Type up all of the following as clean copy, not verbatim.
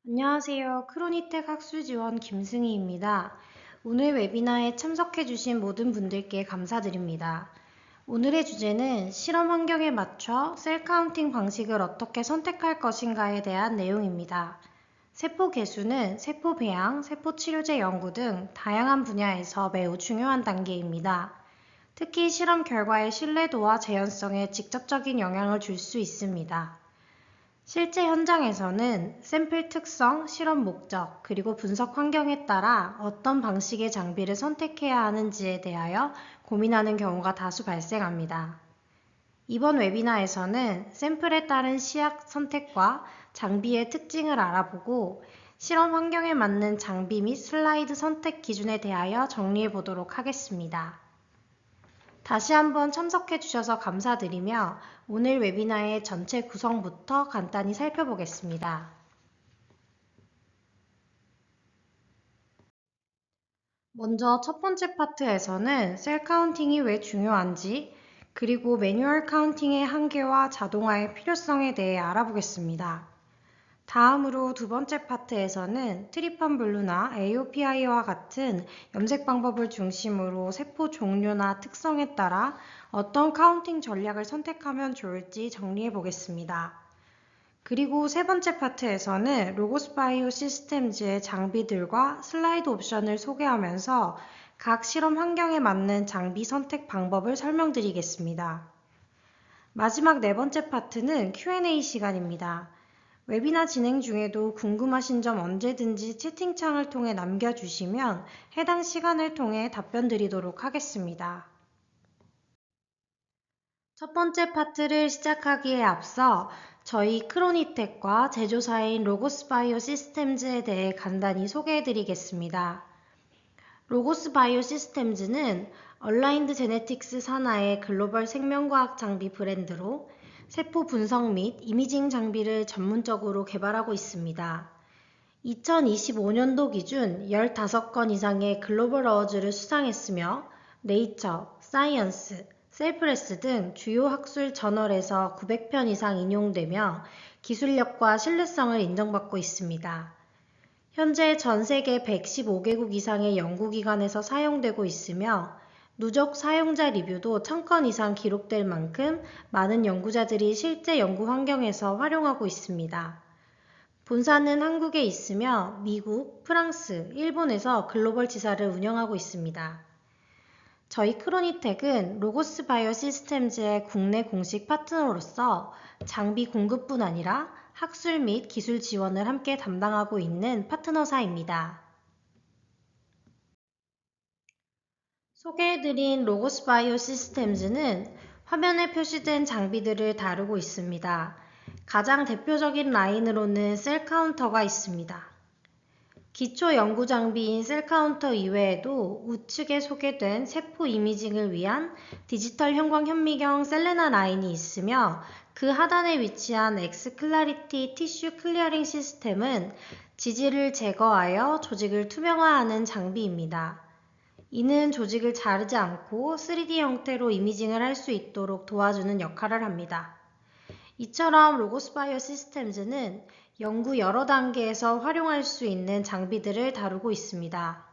안녕하세요. 크로니텍 학술지원 김승희입니다. 오늘 웨비나에 참석해주신 모든 분들께 감사드립니다. 오늘의 주제는 실험 환경에 맞춰 셀 카운팅 방식을 어떻게 선택할 것인가에 대한 내용입니다. 세포 개수는 세포 배양, 세포 치료제 연구 등 다양한 분야에서 매우 중요한 단계입니다. 특히 실험 결과의 신뢰도와 재현성에 직접적인 영향을 줄 수 있습니다. 실제 현장에서는 샘플 특성, 실험 목적, 그리고 분석 환경에 따라 어떤 방식의 장비를 선택해야 하는지에 대하여 고민하는 경우가 다수 발생합니다. 이번 웨비나에서는 샘플에 따른 시약 선택과 장비의 특징을 알아보고 실험 환경에 맞는 장비 및 슬라이드 선택 기준에 대하여 정리해 보도록 하겠습니다. 다시 한번 참석해 주셔서 감사드리며 오늘 웨비나의 전체 구성부터 간단히 살펴보겠습니다. 먼저 첫 번째 파트에서는 셀 카운팅이 왜 중요한지, 그리고 매뉴얼 카운팅의 한계와 자동화의 필요성에 대해 알아보겠습니다. 다음으로 두 번째 파트에서는 트리판 블루나 AOPI와 같은 염색 방법을 중심으로 세포 종류나 특성에 따라 어떤 카운팅 전략을 선택하면 좋을지 정리해 보겠습니다. 그리고 세 번째 파트에서는 로고스 바이오 시스템즈의 장비들과 슬라이드 옵션을 소개하면서 각 실험 환경에 맞는 장비 선택 방법을 설명드리겠습니다. 마지막 네 번째 파트는 Q&A 시간입니다. 웨비나 진행 중에도 궁금하신 점 언제든지 채팅창을 통해 남겨주시면 해당 시간을 통해 답변 드리도록 하겠습니다. 첫 번째 파트를 시작하기에 앞서 저희 크로니텍과 제조사인 로고스 바이오 시스템즈에 대해 간단히 소개해 드리겠습니다. 로고스 바이오 시스템즈는 얼라인드 제네틱스 산하의 글로벌 생명과학 장비 브랜드로 세포 분석 및 이미징 장비를 전문적으로 개발하고 있습니다. 2025년도 기준 15건 이상의 글로벌 어워즈를 수상했으며 네이처, 사이언스, 셀프레스 등 주요 학술 저널에서 900편 이상 인용되며 기술력과 신뢰성을 인정받고 있습니다. 현재 전 세계 115개국 이상의 연구기관에서 사용되고 있으며 누적 사용자 리뷰도 1000건 이상 기록될 만큼 많은 연구자들이 실제 연구 환경에서 활용하고 있습니다. 본사는 한국에 있으며 미국, 프랑스, 일본에서 글로벌 지사를 운영하고 있습니다. 저희 크로니텍은 로고스 바이오 시스템즈의 국내 공식 파트너로서 장비 공급뿐 아니라 학술 및 기술 지원을 함께 담당하고 있는 파트너사입니다. 소개해드린 로고스 바이오 시스템즈는 화면에 표시된 장비들을 다루고 있습니다. 가장 대표적인 라인으로는 셀 카운터가 있습니다. 기초 연구 장비인 셀 카운터 이외에도 우측에 소개된 세포 이미징을 위한 디지털 형광 현미경 셀레나 라인이 있으며 그 하단에 위치한 엑스 클라리티 티슈 클리어링 시스템은 지질을 제거하여 조직을 투명화하는 장비입니다. 이는 조직을 자르지 않고 3D 형태로 이미징을 할 수 있도록 도와주는 역할을 합니다. 이처럼 로고스 바이오 시스템즈는 연구 여러 단계에서 활용할 수 있는 장비들을 다루고 있습니다.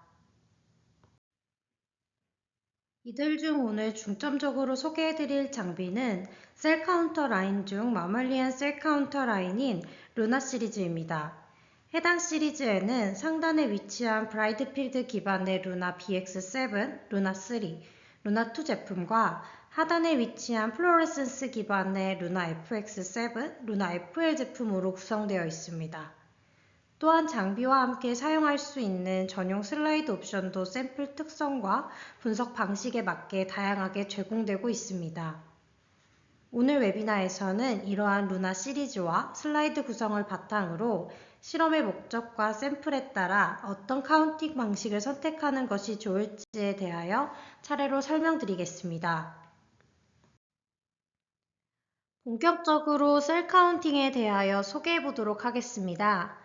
이들 중 오늘 중점적으로 소개해드릴 장비는 셀 카운터 라인 중 마멀리안 셀 카운터 라인인 루나 시리즈입니다. 해당 시리즈에는 상단에 위치한 브라이트필드 기반의 루나 BX7, 루나3, 루나2 제품과 하단에 위치한 플로레센스 기반의 루나 FX7, 루나 FL 제품으로 구성되어 있습니다. 또한 장비와 함께 사용할 수 있는 전용 슬라이드 옵션도 샘플 특성과 분석 방식에 맞게 다양하게 제공되고 있습니다. 오늘 웨비나에서는 이러한 루나 시리즈와 슬라이드 구성을 바탕으로 실험의 목적과 샘플에 따라 어떤 카운팅 방식을 선택하는 것이 좋을지에 대하여 차례로 설명드리겠습니다. 본격적으로 셀 카운팅에 대하여 소개해 보도록 하겠습니다.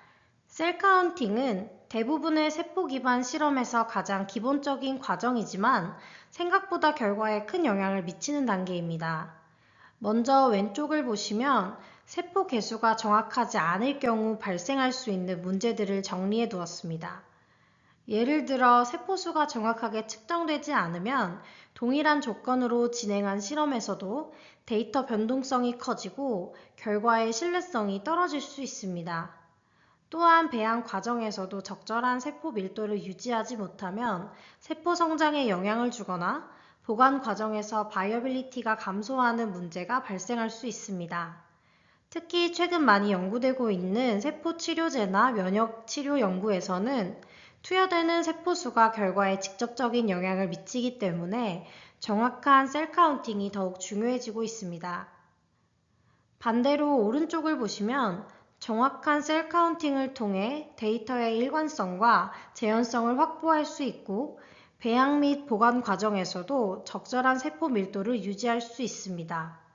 셀 카운팅은 대부분의 세포 기반 실험에서 가장 기본적인 과정이지만 생각보다 결과에 큰 영향을 미치는 단계입니다. 먼저 왼쪽을 보시면 세포 개수가 정확하지 않을 경우 발생할 수 있는 문제들을 정리해 두었습니다. 예를 들어 세포수가 정확하게 측정되지 않으면 동일한 조건으로 진행한 실험에서도 데이터 변동성이 커지고 결과의 신뢰성이 떨어질 수 있습니다. 또한 배양 과정에서도 적절한 세포 밀도를 유지하지 못하면 세포 성장에 영향을 주거나 보관 과정에서 바이어빌리티가 감소하는 문제가 발생할 수 있습니다. 특히 최근 많이 연구되고 있는 세포 치료제나 면역 치료 연구에서는 투여되는 세포수가 결과에 직접적인 영향을 미치기 때문에 정확한 셀 카운팅이 더욱 중요해지고 있습니다. 반대로 오른쪽을 보시면 정확한 셀 카운팅을 통해 데이터의 일관성과 재현성을 확보할 수 있고 배양 및 보관 과정에서도 적절한 세포 밀도를 유지할 수 있습니다.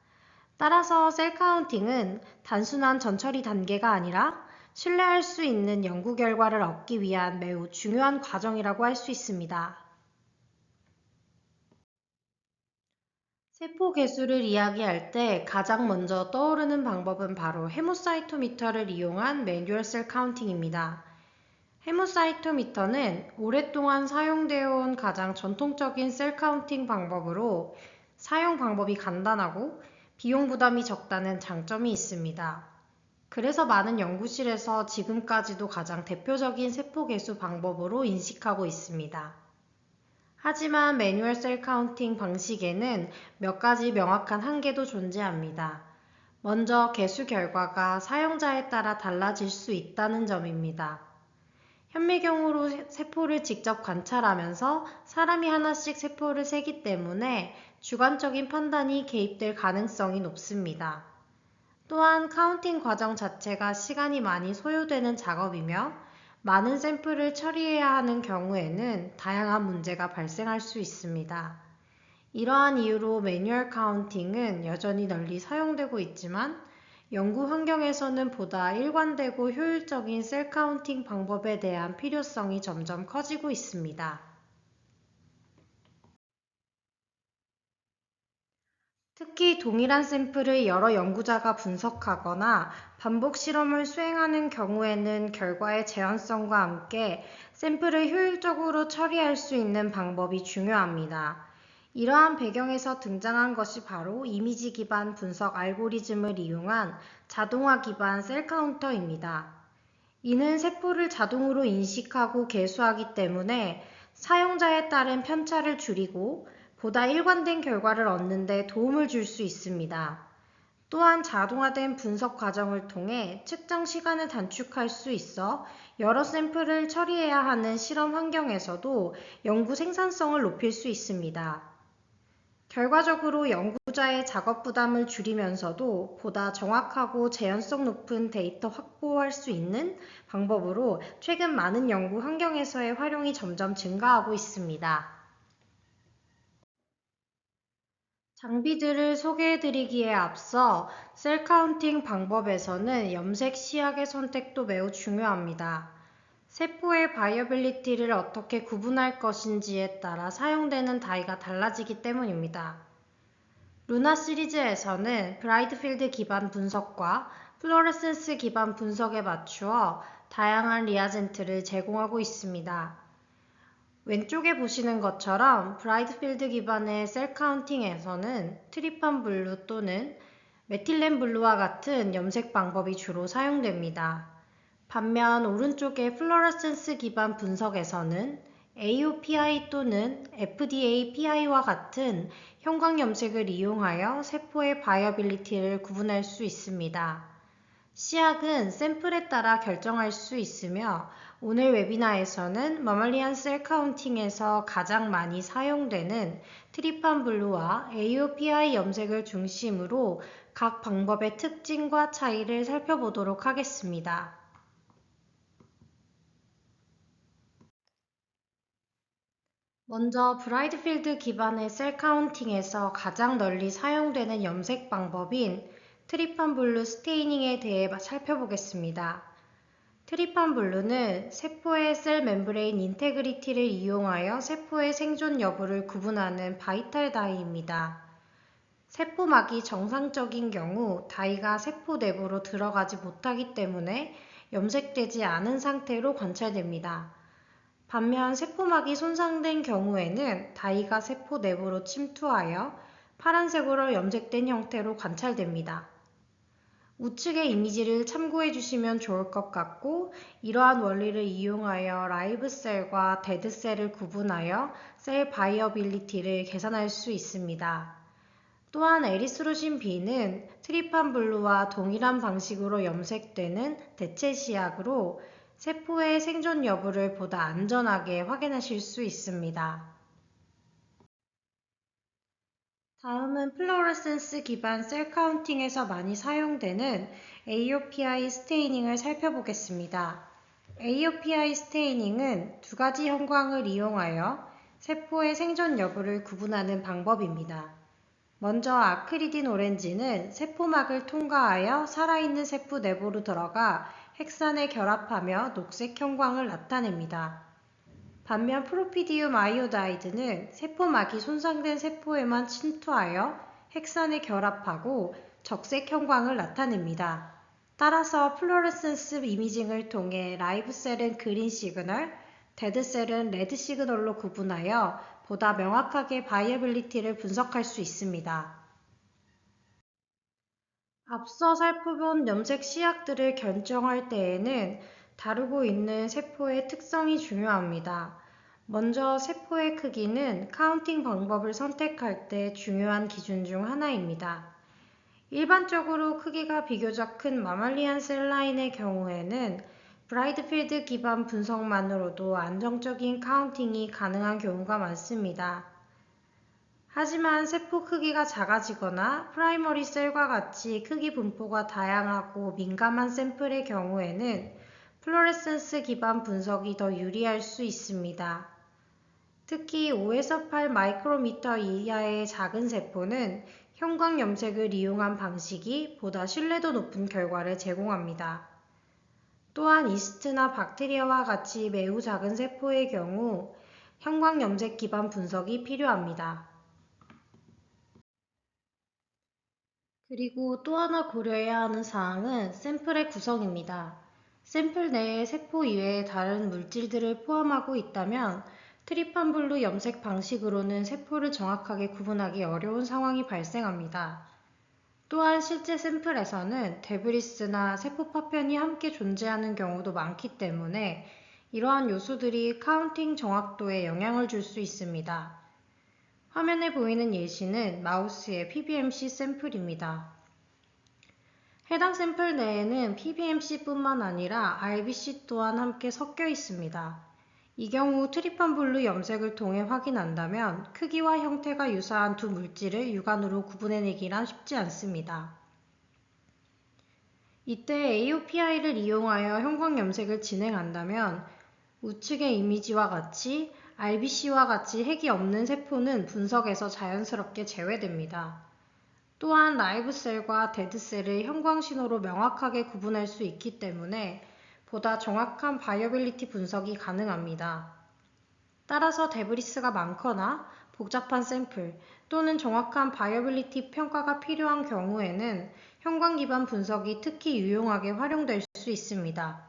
따라서 셀 카운팅은 단순한 전처리 단계가 아니라 신뢰할 수 있는 연구 결과를 얻기 위한 매우 중요한 과정이라고 할 수 있습니다. 세포 개수를 이야기할 때 가장 먼저 떠오르는 방법은 바로 헤모사이토미터를 이용한 매뉴얼 셀 카운팅입니다. 헤모사이토미터는 오랫동안 사용되어 온 가장 전통적인 셀 카운팅 방법으로 사용 방법이 간단하고 비용 부담이 적다는 장점이 있습니다. 그래서 많은 연구실에서 지금까지도 가장 대표적인 세포 개수 방법으로 인식하고 있습니다. 하지만 매뉴얼 셀 카운팅 방식에는 몇 가지 명확한 한계도 존재합니다. 먼저 개수 결과가 사용자에 따라 달라질 수 있다는 점입니다. 현미경으로 세포를 직접 관찰하면서 사람이 하나씩 세포를 세기 때문에 주관적인 판단이 개입될 가능성이 높습니다. 또한 카운팅 과정 자체가 시간이 많이 소요되는 작업이며 많은 샘플을 처리해야 하는 경우에는 다양한 문제가 발생할 수 있습니다. 이러한 이유로 매뉴얼 카운팅은 여전히 널리 사용되고 있지만 연구 환경에서는 보다 일관되고 효율적인 셀 카운팅 방법에 대한 필요성이 점점 커지고 있습니다. 특히 동일한 샘플을 여러 연구자가 분석하거나 반복 실험을 수행하는 경우에는 결과의 재현성과 함께 샘플을 효율적으로 처리할 수 있는 방법이 중요합니다. 이러한 배경에서 등장한 것이 바로 이미지 기반 분석 알고리즘을 이용한 자동화 기반 셀 카운터입니다. 이는 세포를 자동으로 인식하고 계수하기 때문에 사용자에 따른 편차를 줄이고 보다 일관된 결과를 얻는 데 도움을 줄 수 있습니다. 또한 자동화된 분석 과정을 통해 측정 시간을 단축할 수 있어 여러 샘플을 처리해야 하는 실험 환경에서도 연구 생산성을 높일 수 있습니다. 결과적으로 연구자의 작업 부담을 줄이면서도 보다 정확하고 재현성 높은 데이터 확보할 수 있는 방법으로 최근 많은 연구 환경에서의 활용이 점점 증가하고 있습니다. 장비들을 소개해드리기에 앞서 셀 카운팅 방법에서는 염색 시약의 선택도 매우 중요합니다. 세포의 바이어빌리티를 어떻게 구분할 것인지에 따라 사용되는 다이가 달라지기 때문입니다. 루나 시리즈에서는 브라이트필드 기반 분석과 플로레센스 기반 분석에 맞추어 다양한 리아젠트를 제공하고 있습니다. 왼쪽에 보시는 것처럼 브라이트필드 기반의 셀 카운팅에서는 트리판 블루 또는 메틸렌 블루와 같은 염색 방법이 주로 사용됩니다. 반면 오른쪽의 플로레센스 기반 분석에서는 AOPI 또는 FDAPI와 같은 형광 염색을 이용하여 세포의 바이어빌리티를 구분할 수 있습니다. 시약은 샘플에 따라 결정할 수 있으며 오늘 웨비나에서는 머멀리안 셀 카운팅에서 가장 많이 사용되는 트리판 블루와 AOPI 염색을 중심으로 각 방법의 특징과 차이를 살펴보도록 하겠습니다. 먼저 브라이트필드 기반의 셀 카운팅에서 가장 널리 사용되는 염색 방법인 트리판 블루 스테이닝에 대해 살펴보겠습니다. 트리판 블루는 세포의 셀 멤브레인 인테그리티를 이용하여 세포의 생존 여부를 구분하는 바이탈 다이입니다. 세포막이 정상적인 경우 다이가 세포 내부로 들어가지 못하기 때문에 염색되지 않은 상태로 관찰됩니다. 반면 세포막이 손상된 경우에는 다이가 세포 내부로 침투하여 파란색으로 염색된 형태로 관찰됩니다. 우측의 이미지를 참고해 주시면 좋을 것 같고, 이러한 원리를 이용하여 라이브 셀과 데드 셀을 구분하여 셀 바이어빌리티를 계산할 수 있습니다. 또한 에리스로신 B는 트리판 블루와 동일한 방식으로 염색되는 대체 시약으로 세포의 생존 여부를 보다 안전하게 확인하실 수 있습니다. 다음은 플로러센스 기반 셀 카운팅에서 많이 사용되는 AOPI 스테이닝을 살펴보겠습니다. AOPI 스테이닝은 두 가지 형광을 이용하여 세포의 생존 여부를 구분하는 방법입니다. 먼저 아크리딘 오렌지는 세포막을 통과하여 살아있는 세포 내부로 들어가 핵산에 결합하며 녹색 형광을 나타냅니다. 반면 프로피디움 아이오다이드는 세포막이 손상된 세포에만 침투하여 핵산에 결합하고 적색 형광을 나타냅니다. 따라서 플로레센스 이미징을 통해 라이브 셀은 그린 시그널, 데드 셀은 레드 시그널로 구분하여 보다 명확하게 바이어빌리티를 분석할 수 있습니다. 앞서 살펴본 염색 시약들을 결정할 때에는 다루고 있는 세포의 특성이 중요합니다. 먼저 세포의 크기는 카운팅 방법을 선택할 때 중요한 기준 중 하나입니다. 일반적으로 크기가 비교적 큰 마말리안 셀라인의 경우에는 브라이드필드 기반 분석만으로도 안정적인 카운팅이 가능한 경우가 많습니다. 하지만 세포 크기가 작아지거나 프라이머리 셀과 같이 크기 분포가 다양하고 민감한 샘플의 경우에는 플로레센스 기반 분석이 더 유리할 수 있습니다. 특히 5에서 8 마이크로미터 이하의 작은 세포는 형광 염색을 이용한 방식이 보다 신뢰도 높은 결과를 제공합니다. 또한 이스트나 박테리아와 같이 매우 작은 세포의 경우 형광 염색 기반 분석이 필요합니다. 그리고 또 하나 고려해야 하는 사항은 샘플의 구성입니다. 샘플 내에 세포 이외의 다른 물질들을 포함하고 있다면 트리판 블루 염색 방식으로는 세포를 정확하게 구분하기 어려운 상황이 발생합니다. 또한 실제 샘플에서는 데브리스나 세포 파편이 함께 존재하는 경우도 많기 때문에 이러한 요소들이 카운팅 정확도에 영향을 줄 수 있습니다. 화면에 보이는 예시는 마우스의 PBMC 샘플입니다. 해당 샘플 내에는 PBMC뿐만 아니라 RBC 또한 함께 섞여 있습니다. 이 경우 트리판 블루 염색을 통해 확인한다면 크기와 형태가 유사한 두 물질을 육안으로 구분해내기란 쉽지 않습니다. 이때 AOPI를 이용하여 형광 염색을 진행한다면 우측의 이미지와 같이 RBC와 같이 핵이 없는 세포는 분석에서 자연스럽게 제외됩니다. 또한 라이브 셀과 데드 셀을 형광 신호로 명확하게 구분할 수 있기 때문에 보다 정확한 바이어빌리티 분석이 가능합니다. 따라서 데브리스가 많거나 복잡한 샘플 또는 정확한 바이어빌리티 평가가 필요한 경우에는 형광 기반 분석이 특히 유용하게 활용될 수 있습니다.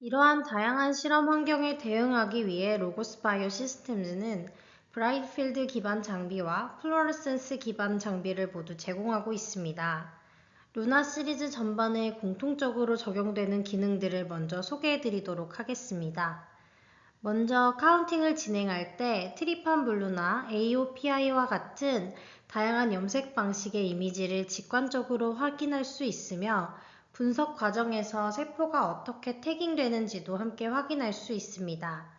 이러한 다양한 실험 환경에 대응하기 위해 로고스 바이오 시스템즈는 브라이트필드 기반 장비와 플로레센스 기반 장비를 모두 제공하고 있습니다. 루나 시리즈 전반에 공통적으로 적용되는 기능들을 먼저 소개해 드리도록 하겠습니다. 먼저 카운팅을 진행할 때 트리판 블루나 AOPI와 같은 다양한 염색 방식의 이미지를 직관적으로 확인할 수 있으며 분석 과정에서 세포가 어떻게 태깅되는지도 함께 확인할 수 있습니다.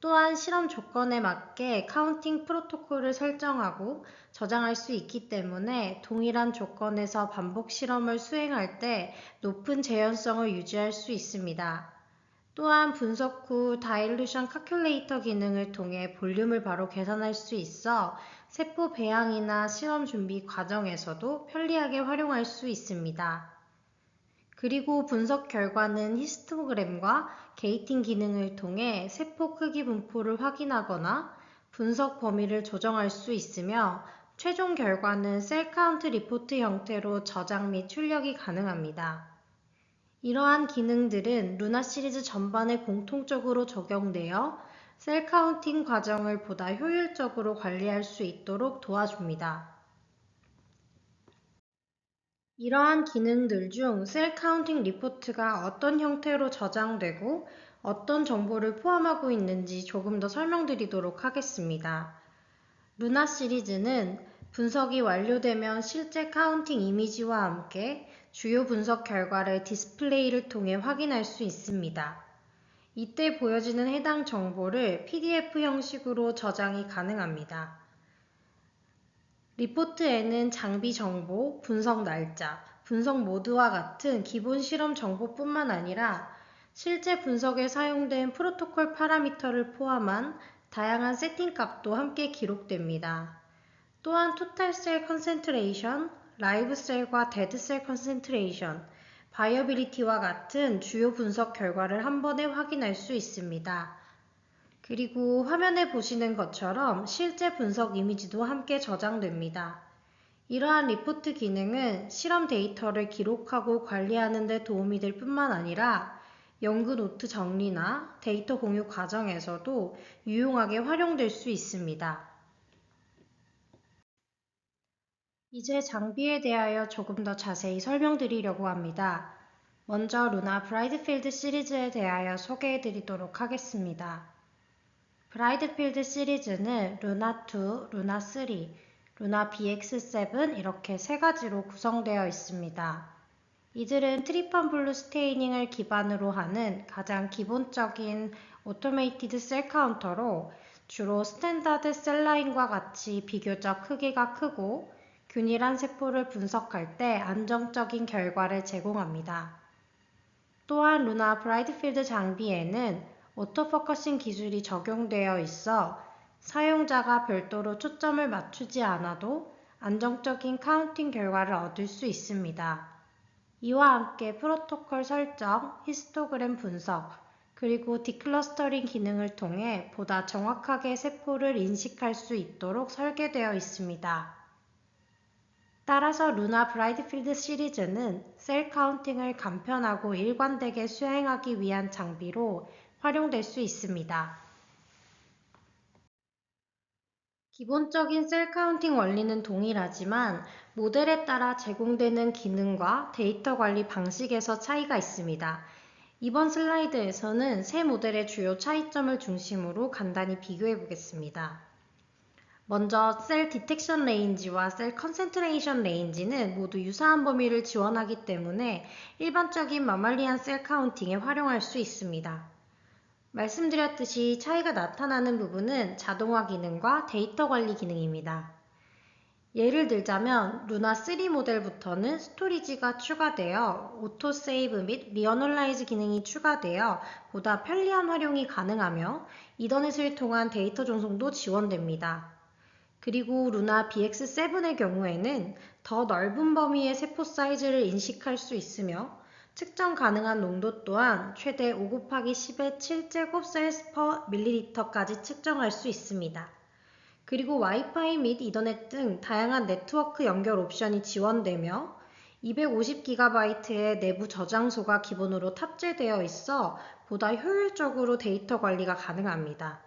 또한 실험 조건에 맞게 카운팅 프로토콜을 설정하고 저장할 수 있기 때문에 동일한 조건에서 반복 실험을 수행할 때 높은 재현성을 유지할 수 있습니다. 또한 분석 후 다일루션 카큘레이터 기능을 통해 볼륨을 바로 계산할 수 있어 세포 배양이나 실험 준비 과정에서도 편리하게 활용할 수 있습니다. 그리고 분석 결과는 히스토그램과 게이팅 기능을 통해 세포 크기 분포를 확인하거나 분석 범위를 조정할 수 있으며 최종 결과는 셀 카운트 리포트 형태로 저장 및 출력이 가능합니다. 이러한 기능들은 루나 시리즈 전반에 공통적으로 적용되어 셀 카운팅 과정을 보다 효율적으로 관리할 수 있도록 도와줍니다. 이러한 기능들 중 셀 카운팅 리포트가 어떤 형태로 저장되고 어떤 정보를 포함하고 있는지 조금 더 설명드리도록 하겠습니다. 루나 시리즈는 분석이 완료되면 실제 카운팅 이미지와 함께 주요 분석 결과를 디스플레이를 통해 확인할 수 있습니다. 이때 보여지는 해당 정보를 PDF 형식으로 저장이 가능합니다. 리포트에는 장비 정보, 분석 날짜, 분석 모드와 같은 기본 실험 정보뿐만 아니라 실제 분석에 사용된 프로토콜 파라미터를 포함한 다양한 세팅 값도 함께 기록됩니다. 또한 토탈 셀 컨센트레이션, 라이브 셀과 데드 셀 컨센트레이션, 바이어빌리티와 같은 주요 분석 결과를 한 번에 확인할 수 있습니다. 그리고 화면에 보시는 것처럼 실제 분석 이미지도 함께 저장됩니다. 이러한 리포트 기능은 실험 데이터를 기록하고 관리하는 데 도움이 될 뿐만 아니라 연구 노트 정리나 데이터 공유 과정에서도 유용하게 활용될 수 있습니다. 이제 장비에 대하여 조금 더 자세히 설명드리려고 합니다. 먼저 루나 브라이트필드 시리즈에 대하여 소개해 드리도록 하겠습니다. 브라이트필드 시리즈는 루나2, 루나3, 루나 BX7 이렇게 세 가지로 구성되어 있습니다. 이들은 트리판 블루 스테이닝을 기반으로 하는 가장 기본적인 오토메이티드 셀 카운터로 주로 스탠다드 셀라인과 같이 비교적 크기가 크고 균일한 세포를 분석할 때 안정적인 결과를 제공합니다. 또한 루나 브라이트필드 장비에는 오토포커싱 기술이 적용되어 있어 사용자가 별도로 초점을 맞추지 않아도 안정적인 카운팅 결과를 얻을 수 있습니다. 이와 함께 프로토콜 설정, 히스토그램 분석, 그리고 디클러스터링 기능을 통해 보다 정확하게 세포를 인식할 수 있도록 설계되어 있습니다. 따라서 루나 브라이트필드 시리즈는 셀 카운팅을 간편하고 일관되게 수행하기 위한 장비로 활용될 수 있습니다. 기본적인 셀 카운팅 원리는 동일하지만 모델에 따라 제공되는 기능과 데이터 관리 방식에서 차이가 있습니다. 이번 슬라이드에서는 세 모델의 주요 차이점을 중심으로 간단히 비교해 보겠습니다. 먼저 셀 디텍션 레인지와 셀 컨센트레이션 레인지는 모두 유사한 범위를 지원하기 때문에 일반적인 마말리안 셀 카운팅에 활용할 수 있습니다. 말씀드렸듯이 차이가 나타나는 부분은 자동화 기능과 데이터 관리 기능입니다. 예를 들자면 루나3 모델부터는 스토리지가 추가되어 오토 세이브 및 리어널라이즈 기능이 추가되어 보다 편리한 활용이 가능하며 이더넷을 통한 데이터 전송도 지원됩니다. 그리고 루나 BX7의 경우에는 더 넓은 범위의 세포 사이즈를 인식할 수 있으며 측정 가능한 농도 또한 최대 5 곱하기 10의 7제곱셀스 퍼 밀리리터까지 측정할 수 있습니다. 그리고 와이파이 및 이더넷 등 다양한 네트워크 연결 옵션이 지원되며 250GB의 내부 저장소가 기본으로 탑재되어 있어 보다 효율적으로 데이터 관리가 가능합니다.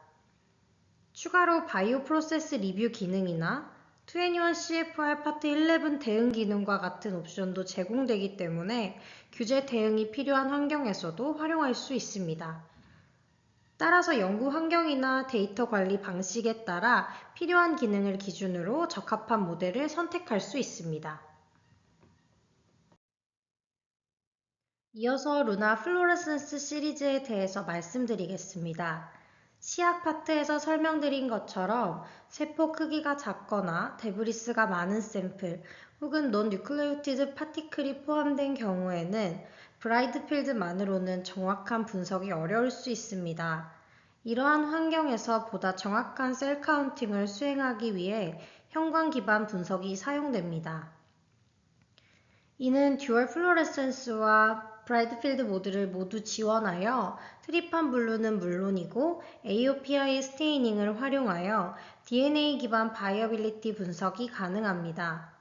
추가로 바이오 프로세스 리뷰 기능이나 21CFR 파트 11 대응 기능과 같은 옵션도 제공되기 때문에 규제 대응이 필요한 환경에서도 활용할 수 있습니다. 따라서 연구 환경이나 데이터 관리 방식에 따라 필요한 기능을 기준으로 적합한 모델을 선택할 수 있습니다. 이어서 루나 플로레센스 시리즈에 대해서 말씀드리겠습니다. 시약 파트에서 설명드린 것처럼 세포 크기가 작거나 데브리스가 많은 샘플 혹은 논-뉴클레오티드 파티클이 포함된 경우에는 브라이트필드만으로는 정확한 분석이 어려울 수 있습니다. 이러한 환경에서 보다 정확한 셀 카운팅을 수행하기 위해 형광 기반 분석이 사용됩니다. 이는 듀얼 플로레센스와 브라이트필드 모드를 모두 지원하여 트리판 블루는 물론이고 AOPI 스테이닝을 활용하여 DNA 기반 바이어빌리티 분석이 가능합니다.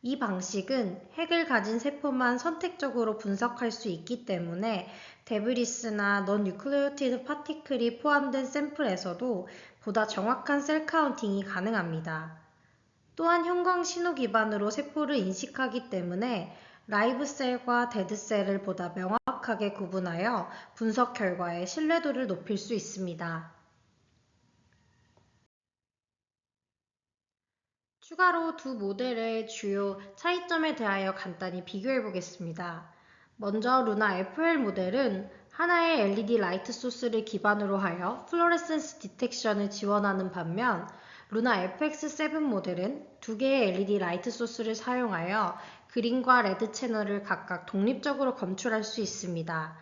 이 방식은 핵을 가진 세포만 선택적으로 분석할 수 있기 때문에 데브리스나 non-nucleotide 파티클이 포함된 샘플에서도 보다 정확한 셀 카운팅이 가능합니다. 또한 형광 신호 기반으로 세포를 인식하기 때문에 라이브 셀과 데드 셀을 보다 명확하게 구분하여 분석 결과의 신뢰도를 높일 수 있습니다. 추가로 두 모델의 주요 차이점에 대하여 간단히 비교해 보겠습니다. 먼저 루나 FL 모델은 하나의 LED 라이트 소스를 기반으로 하여 플로레센스 디텍션을 지원하는 반면 루나 FX7 모델은 두 개의 LED 라이트 소스를 사용하여 그린과 레드 채널을 각각 독립적으로 검출할 수 있습니다.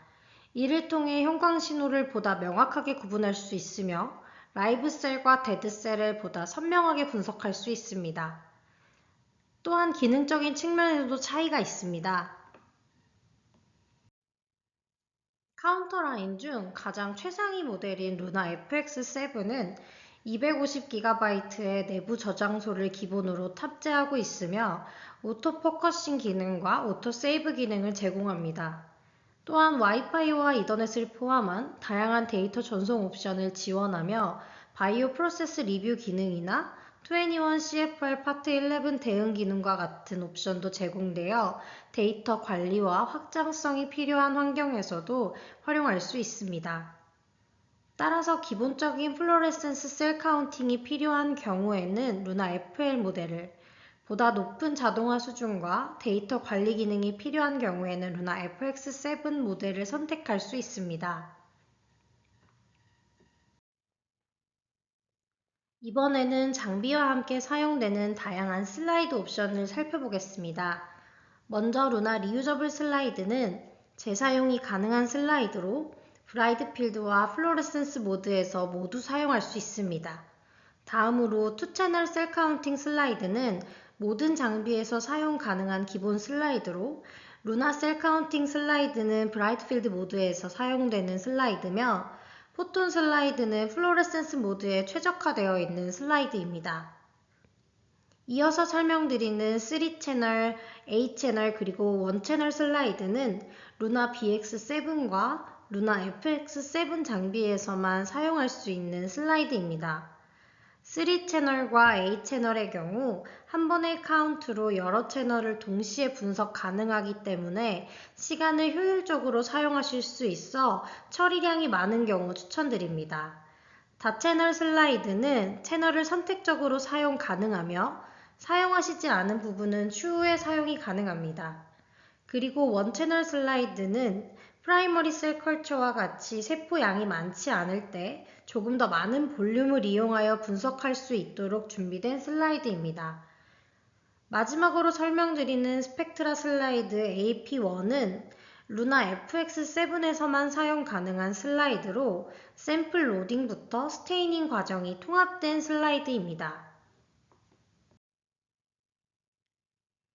이를 통해 형광 신호를 보다 명확하게 구분할 수 있으며 라이브 셀과 데드 셀을 보다 선명하게 분석할 수 있습니다. 또한 기능적인 측면에서도 차이가 있습니다. 카운터 라인 중 가장 최상위 모델인 루나 FX7은 250GB의 내부 저장소를 기본으로 탑재하고 있으며 오토 포커싱 기능과 오토 세이브 기능을 제공합니다. 또한 와이파이와 이더넷을 포함한 다양한 데이터 전송 옵션을 지원하며 바이오 프로세스 리뷰 기능이나 21 CFR 파트 11 대응 기능과 같은 옵션도 제공되어 데이터 관리와 확장성이 필요한 환경에서도 활용할 수 있습니다. 따라서 기본적인 플로레센스 셀 카운팅이 필요한 경우에는 루나 FL 모델을, 보다 높은 자동화 수준과 데이터 관리 기능이 필요한 경우에는 루나 FX7 모델을 선택할 수 있습니다. 이번에는 장비와 함께 사용되는 다양한 슬라이드 옵션을 살펴보겠습니다. 먼저 루나 리유저블 슬라이드는 재사용이 가능한 슬라이드로 브라이트 필드와 플로레센스 모드에서 모두 사용할 수 있습니다. 다음으로 2채널 셀 카운팅 슬라이드는 모든 장비에서 사용 가능한 기본 슬라이드로 루나 셀 카운팅 슬라이드는 브라이트 필드 모드에서 사용되는 슬라이드며 포톤 슬라이드는 플로레센스 모드에 최적화되어 있는 슬라이드입니다. 이어서 설명드리는 3채널, 8채널 그리고 1채널 슬라이드는 루나 BX7과 루나 FX7 장비에서만 사용할 수 있는 슬라이드입니다. 3채널과 A채널의 경우 한 번의 카운트로 여러 채널을 동시에 분석 가능하기 때문에 시간을 효율적으로 사용하실 수 있어 처리량이 많은 경우 추천드립니다. 다채널 슬라이드는 채널을 선택적으로 사용 가능하며 사용하시지 않은 부분은 추후에 사용이 가능합니다. 그리고 원채널 슬라이드는 프라이머리 셀 컬처와 같이 세포 양이 많지 않을 때 조금 더 많은 볼륨을 이용하여 분석할 수 있도록 준비된 슬라이드입니다. 마지막으로 설명드리는 스펙트라 슬라이드 AP1은 루나 FX7에서만 사용 가능한 슬라이드로 샘플 로딩부터 스테이닝 과정이 통합된 슬라이드입니다.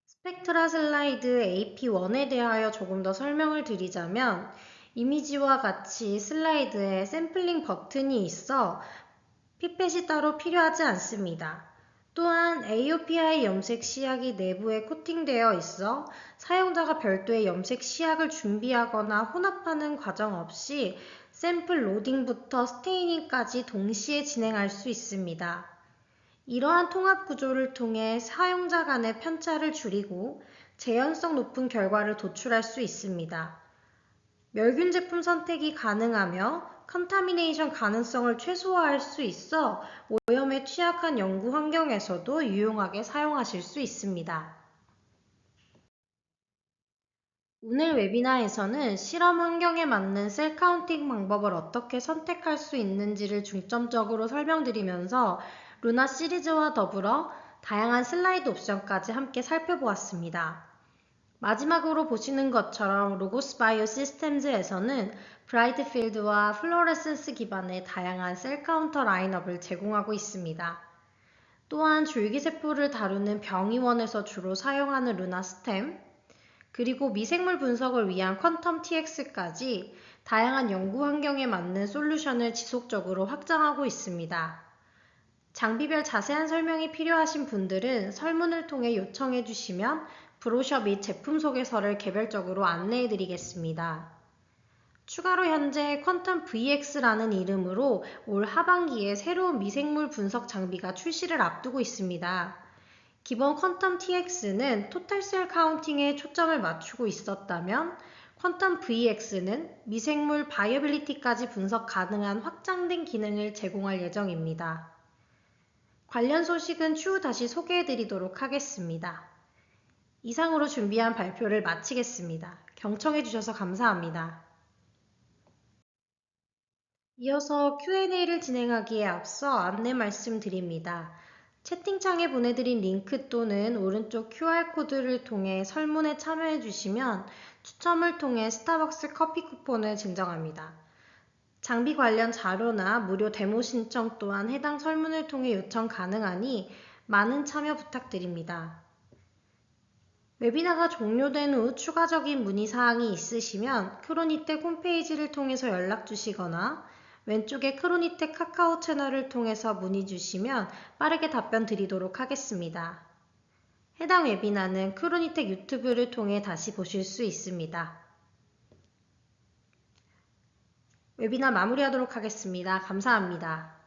스펙트라 슬라이드 AP1에 대하여 조금 더 설명을 드리자면 이미지와 같이 슬라이드에 샘플링 버튼이 있어 피펫이 따로 필요하지 않습니다. 또한 AOPI 염색 시약이 내부에 코팅되어 있어 사용자가 별도의 염색 시약을 준비하거나 혼합하는 과정 없이 샘플 로딩부터 스테이닝까지 동시에 진행할 수 있습니다. 이러한 통합 구조를 통해 사용자 간의 편차를 줄이고 재현성 높은 결과를 도출할 수 있습니다. 멸균 제품 선택이 가능하며 컨타미네이션 가능성을 최소화할 수 있어 오염에 취약한 연구 환경에서도 유용하게 사용하실 수 있습니다. 오늘 웨비나에서는 실험 환경에 맞는 셀 카운팅 방법을 어떻게 선택할 수 있는지를 중점적으로 설명드리면서 루나 시리즈와 더불어 다양한 슬라이드 옵션까지 함께 살펴보았습니다. 마지막으로 보시는 것처럼 로고스 바이오 시스템즈에서는 브라이트 필드와 플로레센스 기반의 다양한 셀 카운터 라인업을 제공하고 있습니다. 또한 줄기세포를 다루는 병의원에서 주로 사용하는 루나 스템, 그리고 미생물 분석을 위한 퀀텀 TX까지 다양한 연구 환경에 맞는 솔루션을 지속적으로 확장하고 있습니다. 장비별 자세한 설명이 필요하신 분들은 설문을 통해 요청해 주시면 브로셔 및 제품 소개서를 개별적으로 안내해 드리겠습니다. 추가로 현재 퀀텀 VX라는 이름으로 올 하반기에 새로운 미생물 분석 장비가 출시를 앞두고 있습니다. 기본 퀀텀 TX는 토탈 셀 카운팅에 초점을 맞추고 있었다면 퀀텀 VX는 미생물 바이어빌리티까지 분석 가능한 확장된 기능을 제공할 예정입니다. 관련 소식은 추후 다시 소개해 드리도록 하겠습니다. 이상으로 준비한 발표를 마치겠습니다. 경청해 주셔서 감사합니다. 이어서 Q&A를 진행하기에 앞서 안내 말씀드립니다. 채팅창에 보내드린 링크 또는 오른쪽 QR코드를 통해 설문에 참여해 주시면 추첨을 통해 스타벅스 커피 쿠폰을 증정합니다. 장비 관련 자료나 무료 데모 신청 또한 해당 설문을 통해 요청 가능하니 많은 참여 부탁드립니다. 웨비나가 종료된 후 추가적인 문의사항이 있으시면 크로니텍 홈페이지를 통해서 연락 주시거나 왼쪽의 크로니텍 카카오 채널을 통해서 문의 주시면 빠르게 답변 드리도록 하겠습니다. 해당 웨비나는 크로니텍 유튜브를 통해 다시 보실 수 있습니다. 웨비나 마무리하도록 하겠습니다. 감사합니다.